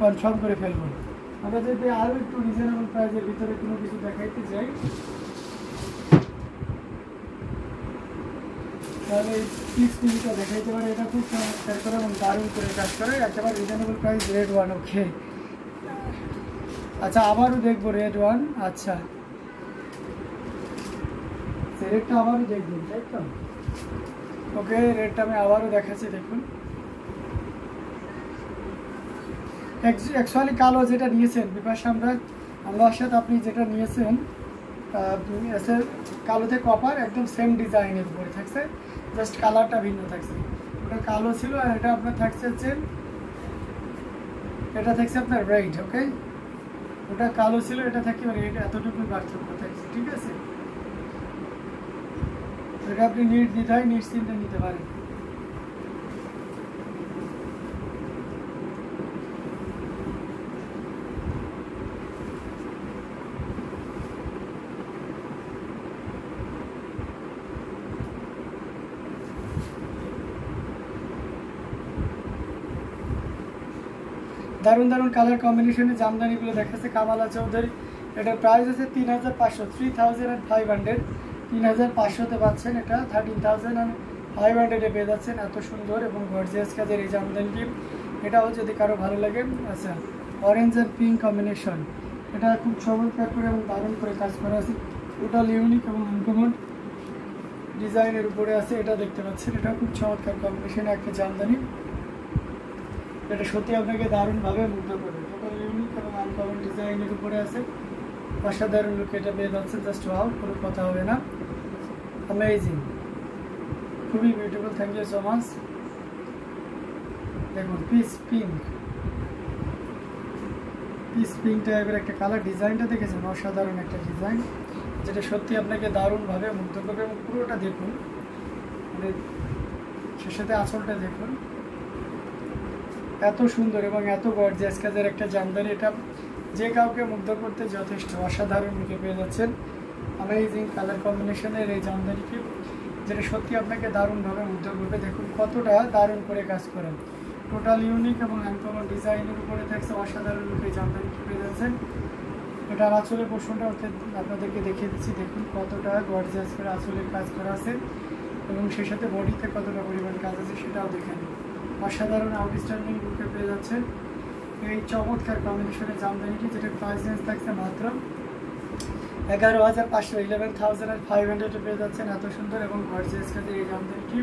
Confirm করে ফেলবো। আমরা যদি আরও একটু রিজনেবল প্রাইসের ভিতরে কোনো কিছু দেখাইতে চাই তাহলে এই পিস টিভিটা দেখাইতে পারে। এটা খুব চমৎকার করে এবং দারুণ করে কাজ করে, একেবারে রিজনেবল প্রাইস। রেড ওয়ান, ওকে। আচ্ছা আবারও দেখবো রেড ওয়ান। আচ্ছা রেডটা আবারও দেখবেন, তাই তো? ওকে, রেডটা আমি আবারও দেখাচ্ছি, দেখুন। অ্যাকচুয়ালি কালো যেটা নিয়েছেন বিপাশা, আমার সাথে আপনি যেটা নিয়েছেন এসের কালোতে কপার একদম সেম ডিজাইনের উপরে থাকছে, জাস্ট কালারটা ভিন্ন থাকছে। ওটা কালো ছিল আর এটা আপনার থাকছে হচ্ছে, এটা থাকছে আপনার রেড। ওকে, ওটা কালো ছিল, এটা থাকি রেড, এতটুকু পার্থক্য থাকছে, ঠিক আছে? এটা আপনি নির্দ্বিধায় নিশ্চিন্তে নিতে পারেন। দারুণ দারুণ কালার কম্বিনেশনে জামদানিগুলো দেখাচ্ছে কামালা চৌধুরী। এটার প্রাইস আছে 3500, 3500, 3500-তে পাচ্ছেন। এটা 13,500-এ পেয়ে যাচ্ছেন। এত সুন্দর এবং গর্জিয়াস কাজের এই জামদানিটি, এটাও যদি কারো ভালো লাগে। আচ্ছা, অরেঞ্জ আর পিঙ্ক কম্বিনেশন, এটা খুব চমৎকার করে এবং দারুণ করে কাজ করা আছে। টোটাল ইউনিক এবং আনকমন ডিজাইনের উপরে আছে, এটা দেখতে পাচ্ছেন। এটা খুব চমৎকার কম্বিনেশনে একটা জামদানি, এটা সত্যি আপনাকে দারুণভাবে মুগ্ধ করবে। টোটাল ইউনিক এবং আনকমন ডিজাইনের উপরে আছে, অসাধারণ লুক এটা পেয়ে যাচ্ছে। জাস্ট ওয়াও, কোনো কথা হবে না। অ্যামেজিং, খুবই beautiful. Thank you so much. দেখুন পিস পিঙ্ক, পিস পিঙ্ক টাইপের একটা কালার। ডিজাইনটা দেখেছেন, অসাধারণ একটা ডিজাইন, যেটা সত্যি আপনাকে দারুণভাবে মুগ্ধ করবে। এবং পুরোটা দেখুন, মানে সে সাথে আঁচলটা দেখুন, এত সুন্দর এবং এত গর্জিয়াস কাজের একটা জামদানি। এটা যে কাউকে মুগ্ধ করতে যথেষ্ট। অসাধারণ লুকে পেয়ে যাচ্ছেন অ্যামেজিং কালার কম্বিনেশনের এই জামদানিটি, যেটা সত্যি আপনাকে দারুণভাবে মুগ্ধ করবে। দেখুন কতটা দারুণ করে কাজ করেন। টোটাল ইউনিক এবং আনকমন ডিজাইনের উপরে থাকছে অসাধারণ লুকে জামদানিটি পেয়ে যাচ্ছেন। এটা আঁচলের পোর্শনটা আপনাদেরকে দেখিয়ে দিচ্ছি। দেখুন কতটা গর্জিয়াস করে আঁচলের কাজ করা আছে এবং সেই সাথে বডিতে কতটা পরিমাণ কাজ আছে সেটাও দেখে নিন। অসাধারণ আউটস্ট্যান্ডিং লুকে পেয়ে যাচ্ছেন এই চমৎকার কম্বিনেশনের জামদানিটি, যেটার প্রাইস রেঞ্জ থাকছে মাত্র 11,500, 11,500 পেয়ে যাচ্ছেন। এত সুন্দর এবং গর্জিয়াস কাজের এই জামদানিটি।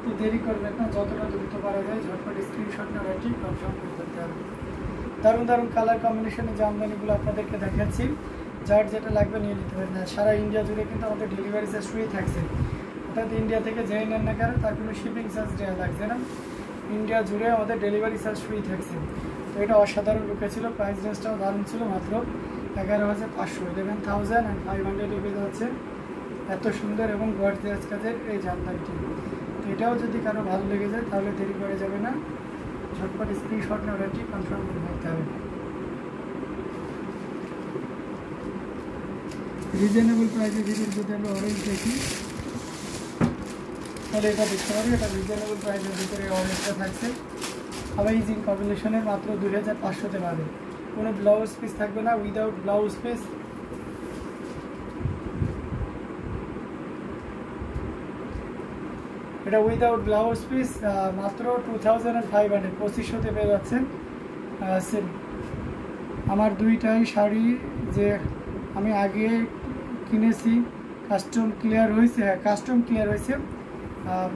তো দেরি করবেন না, যতটা দ্রুত পারা যায় ঝটপট স্ক্রিনশট নেওয়া ঠিক কনফার্ম করে করতে হবে। দারুণ দারুণ কালার কম্বিনেশনের জামদানিগুলো আপনাদেরকে দেখাচ্ছি, যার যেটা লাগবে নিয়ে নিতে পারেন। সারা ইন্ডিয়া জুড়ে কিন্তু আমাদের ডেলিভারি চার্জ ফ্রি থাকছে, অর্থাৎ ইন্ডিয়া থেকে যেই নেন না কেন তার কোনো শিপিং চার্জ দেওয়া লাগছে না। ইন্ডিয়া জুড়ে আমাদের ডেলিভারি চার্জ ফ্রি থাকছে। তো এটা অসাধারণ লুকে ছিল, প্রাইস রেঞ্জটাও দারুণ ছিল, মাত্র 11,500, 11,500 পেয়ে যাচ্ছে। এত সুন্দর এবং গর্জিয়াস কাজের এই জামদানিটি। তো এটাও যদি কারো ভালো লেগে যায় তাহলে দেরি করে যাবে না, ঝটপট স্ক্রিনশট নেওয়া ঠিক কনফার্ম করে নিতে হবে। রিজনেবল প্রাইসের ভিতরে যদি আমরা অরেঞ্জ দেখি তাহলে এটা দেখতে পারি, এটা রিজনেবল প্রাইসের ভিতরে অরেঞ্জটা থাকছে। অ্যামেজিং কম্বিনেশনের মাত্র 2,500-তে পাবে। কোনো ব্লাউজ পিস থাকবে না, উইদাউট ব্লাউজ পিস। এটা উইদাউট ব্লাউজ পিস মাত্র 2,500, 2500-তে পেয়ে যাচ্ছেন। আমার দুইটাই শাড়ি যে আমি আগে কিনেছি কাস্টম ক্লিয়ার হয়েছে, হ্যাঁ কাস্টম ক্লিয়ার হয়েছে।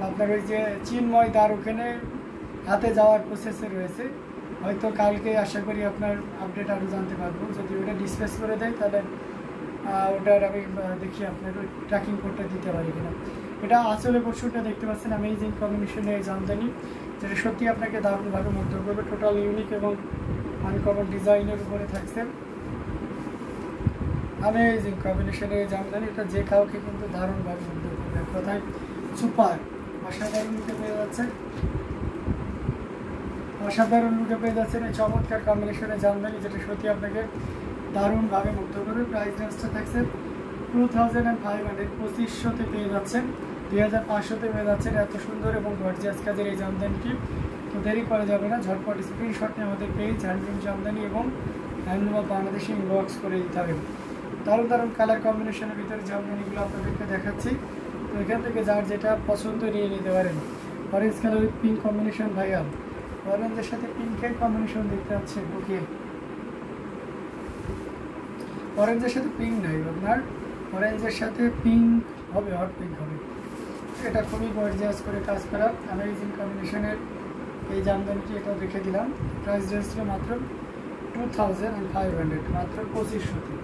আপনার ওই যে চিন্ময় দার ওখানে হাতে যাওয়ার প্রসেসে রয়েছে, হয়তো কালকে আশা করি আপনার আপডেট আরও জানতে পারবো। যদি ওটা ডিসপ্লেস করে দেয় তাহলে ওটার আমি দেখি আপনার ওই ট্র্যাকিং কোডটা দিতে পারি কিনা। এটা আসলে পোর্শনটা দেখতে পাচ্ছেন অ্যামেজিং কম্বিনেশনের এই জামদানি, যেটা সত্যি আপনাকে দারুণভাবে মুগ্ধ করবে। টোটাল ইউনিক এবং আনকমন ডিজাইনের উপরে থাকছে অ্যামেজিং কম্বিনেশনের এই জামদানি। এটা যে কাউকে কিন্তু দারুণভাবে মুগ্ধ করবে, কোথায় সুপার। অসাধারণ লুকে পেয়ে যাচ্ছে, অসাধারণ লুকে পেয়ে যাচ্ছেন এই চমৎকার কম্বিনেশনের জামদানি, যেটা সত্যি আপনাকে দারুণভাবে মুগ্ধ করবে। প্রাইস রেঞ্জটা থাকছে 2,500, 2500-তে পেয়ে যাচ্ছেন, 2,500-তে পেয়ে যাচ্ছেন। এত সুন্দর এবং গর্জিয়াস কাজের এই জামদানিটি। তো দেরি করা যাবে না, ঝটপট স্ক্রিনশট নিয়ে আমাদের পেজ হ্যান্ডলুম জামদানি এবং হ্যান্ডলুম অফ বাংলাদেশে ইনবক্স করে দিতে হবে। দারুণ দারুণ কালার কম্বিনেশনের ভিতরে জামদানিগুলো আপনাদেরকে দেখাচ্ছি। তো এখান থেকে যার যেটা পছন্দ নিয়ে নিতে পারেন। Orange colour with pink combination ভাইয়া, অরেঞ্জের সাথে পিঙ্কের কম্বিনেশন দেখতে পাচ্ছেন। ওকে, অরেঞ্জের সাথে পিঙ্ক নাই আপনার, অরেঞ্জের সাথে পিঙ্ক হবে, হট পিঙ্ক হবে। এটা খুবই গর্জিয়াস করে কাজ করা অ্যামেজিং কম্বিনেশনের এই জামদানিটি, এটাও রেখে দিলাম। প্রাইস রেঞ্জ ছিল মাত্র 2500, মাত্র 2500।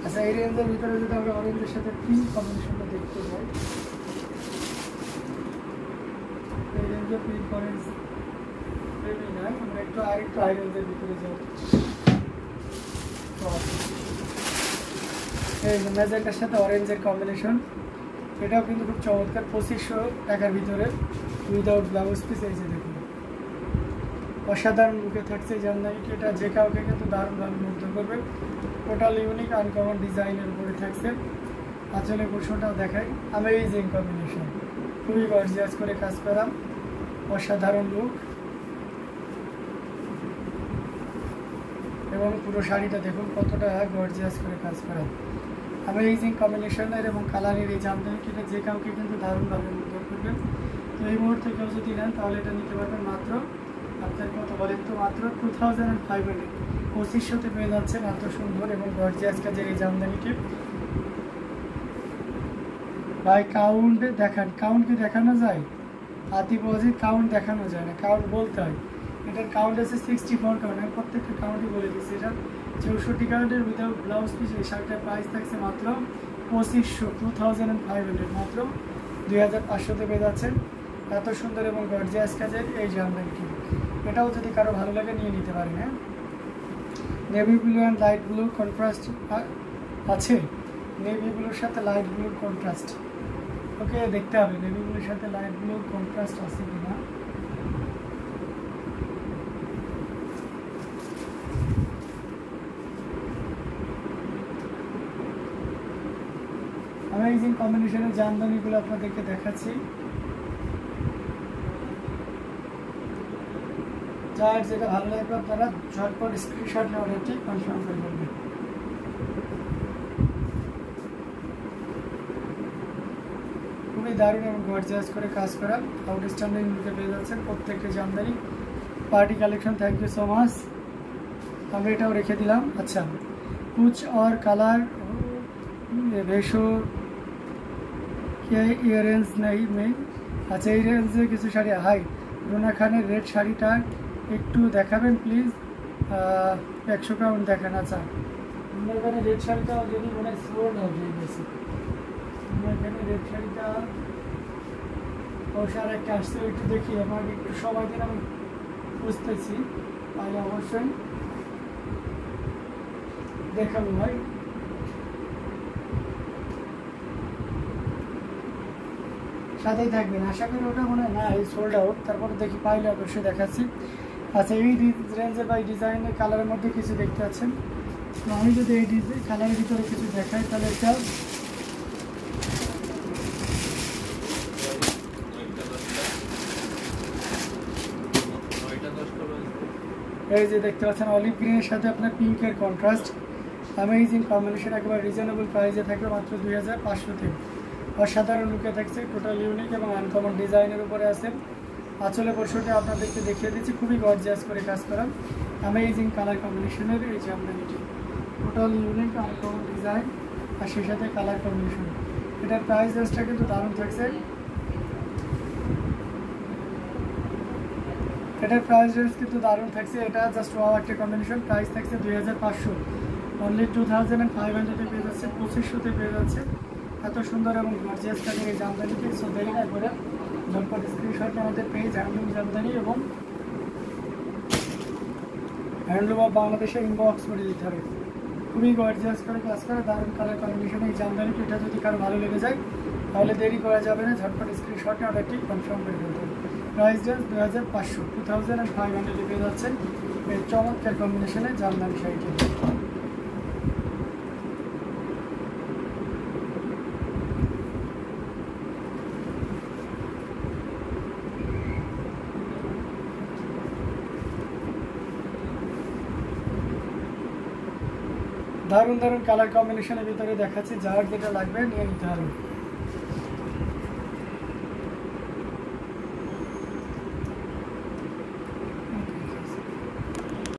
আচ্ছা, এই রেঞ্জের ভিতরে যদি আমরা অরেঞ্জের সাথে পিঙ্ক কম্বিনেশনটা দেখতে যাই, এই রেঞ্জে পিঙ্ক অরেঞ্জ প্রেমী নয়, আমরা একটু আরেকটু হাই রেঞ্জের ভিতরে যাই। এই ম্যাজেন্টার সাথে অরেঞ্জের কম্বিনেশন, এটাও কিন্তু খুব চমৎকার, 2500 টাকার ভিতরে উইদাউট ব্লাউজ পিস। এই যে দেখুন, অসাধারণ লুকে থাকছে এই জামদানিটি, এটা যে কাউকে কিন্তু দারুণভাবে মুগ্ধ করবে। টোটাল ইউনিক আনকমন ডিজাইনের উপরে থাকছে। আসলে পোর্শনটাও দেখাই, অ্যামেজিং কম্বিনেশন, খুবই গর্জিয়াস করে কাজ করা, অসাধারণ লুক। এবং পুরো শাড়িটা দেখুন কতটা গর্জিয়াস করে কাজ করা, অ্যামেজিং কম্বিনেশনের এবং কালারের এই জামদানিটা যে কাউকে কিন্তু দারুণভাবে মুগ্ধ করবে। তো এই মুহূর্তে কেউ যদি নেন তাহলে এটা নিতে পারবেন মাত্র, আপনার কত বলেন তো, মাত্র 2500। 2500তে পেয়ে যাচ্ছেন এত সুন্দর এবং গর্জিয়াস কাজের এই জামদানিটি। ভাই কাউন্ট দেখান, কাউন্ট কি দেখানো যায়? আতিপজিট কাউন্ট দেখানো যায় না, কাউন্ট বলতে হয়। এটার কাউন্ট আছে 64 কাউন্ট, আমি প্রত্যেকটা কাউন্টই বলে দিচ্ছি। এটা 64 কাউন্টের উইদাউট ব্লাউজ পিস। এই শার্টটার প্রাইস থাকছে মাত্র 2500, মাত্র 2500তে পেয়ে যাচ্ছেন এত সুন্দর এবং গর্জিয়াস কাজের এই জামদানিটি। এটাও যদি কারো ভালো লাগে নিয়ে নিতে পারেন। হ্যাঁ, navy blue and light blue contrast আছে, নেভি ব্লুর সাথে লাইট ব্লুর কন্ট্রাস্ট। ওকে, দেখতে হবে নেভি ব্লুর সাথে লাইট ব্লুর কন্ট্রাস্ট আছে কিনা। অ্যামেজিং কম্বিনেশনের জামদানিগুলো আপনাদেরকে দেখাচ্ছি। যার যেটা ভালো লাগবে আপনারা ঝটপট স্ক্রিনশট নিয়ে অর্ডারটি কনফার্ম করে নেবেন। খুবই দারুণ এবং গর্জিয়াস করে কাজ করা, আউটস্ট্যান্ডিং লুকে পেয়ে যাচ্ছেন প্রত্যেকটা Jamdani. Party collection, thank you so much. আমরা এটাও রেখে দিলাম। আচ্ছা, कुछ और कलर रेशो ইয়াররেঞ্জ নাই মেয়ে। আচ্ছা, এই রেঞ্জে কিছু শাড়ি, হাই রুনা খানের রেড শাড়িটা একটু দেখাবেন প্লিজ, 100 কাউন্ট দেখান। আচ্ছা, রুনা খানের রেড শাড়িটা যদি মনে হয় সোল্ড হবে বেশি। রুনা খানের রেড শাড়িটা অবশ্যই আর একটা আসছে, একটু দেখি, আমাকে একটু সময় দিন, আমি বুঝতেছি, তাহলে অবশ্যই দেখাবো ভাই। সাথেই থাকবেন, আশা করি ওটা মনে হয় না এই সোল্ড আউট, তারপরে দেখি পাইলে অবশ্যই দেখাচ্ছি। আচ্ছা, এই রেঞ্জে বা এই ডিজাইনের কালারের মধ্যে কিছু দেখতে পাচ্ছেন। তো আমি যদি এই কালারের ভিতরে কিছু দেখাই তাহলে এটা এই যে দেখতে পাচ্ছেন অলিভ গ্রিনের সাথে আপনার পিঙ্কের কন্ট্রাস্ট, অ্যামেজিং কম্বিনেশন, একেবারে রিজনেবল প্রাইসে থাকবে মাত্র 2500-তে। অসাধারণ লুকে থাকছে, টোটাল ইউনিক এবং আনকমন ডিজাইনের উপরে আছে। আঁচলে পোর্শনটা আপনাদেরকে দেখিয়ে দিচ্ছি, খুবই গর্জিয়াস করে কাজ করা অ্যামেজিং কালার কম্বিনেশনের এই জামদানিটি। টোটাল ইউনিক আনকমন ডিজাইন আর সেই সাথে কালার কম্বিনেশন। এটার প্রাইস রেঞ্জটা কিন্তু দারুণ থাকছে। এটার প্রাইস রেঞ্জ কিন্তু দারুণ থাকছে। এটা জাস্ট ওয়াও একটা কম্বিনেশন। প্রাইস থাকছে 2500, অনলি 2500-এ পেয়ে যাচ্ছে, 2500-তে পেয়ে যাচ্ছে এত সুন্দর এবং গর্জিয়াস কাজের এই জামদানিটি। সো দেরি না করে ঝটপট স্ক্রিনশট আমাদের পেজ হ্যান্ডলুম জামদানি এবং হ্যান্ডলুম অফ বাংলাদেশে ইনবক্স করে দিতে হবে। খুবই গর্জিয়াস করে কাজ করে দারুণ কালার কম্বিনেশনে এই জামদানিটি। এটা যদি কারো ভালো লেগে যায় তাহলে দেরি করা যাবে না, ঝটপট স্ক্রিনশটে অর্ডারটি কনফার্ম করে ফেলতে হবে। প্রাইস রেঞ্জ 2500, 2500 পেয়ে যাচ্ছেন এই চমৎকার কম্বিনেশনে জামদানি শাড়িটি। দারুণ দারুণ কালার কম্বিনেশনের ভিতরে দেখাচ্ছি, যার যেটা লাগবে নিয়ে নিতে হবে।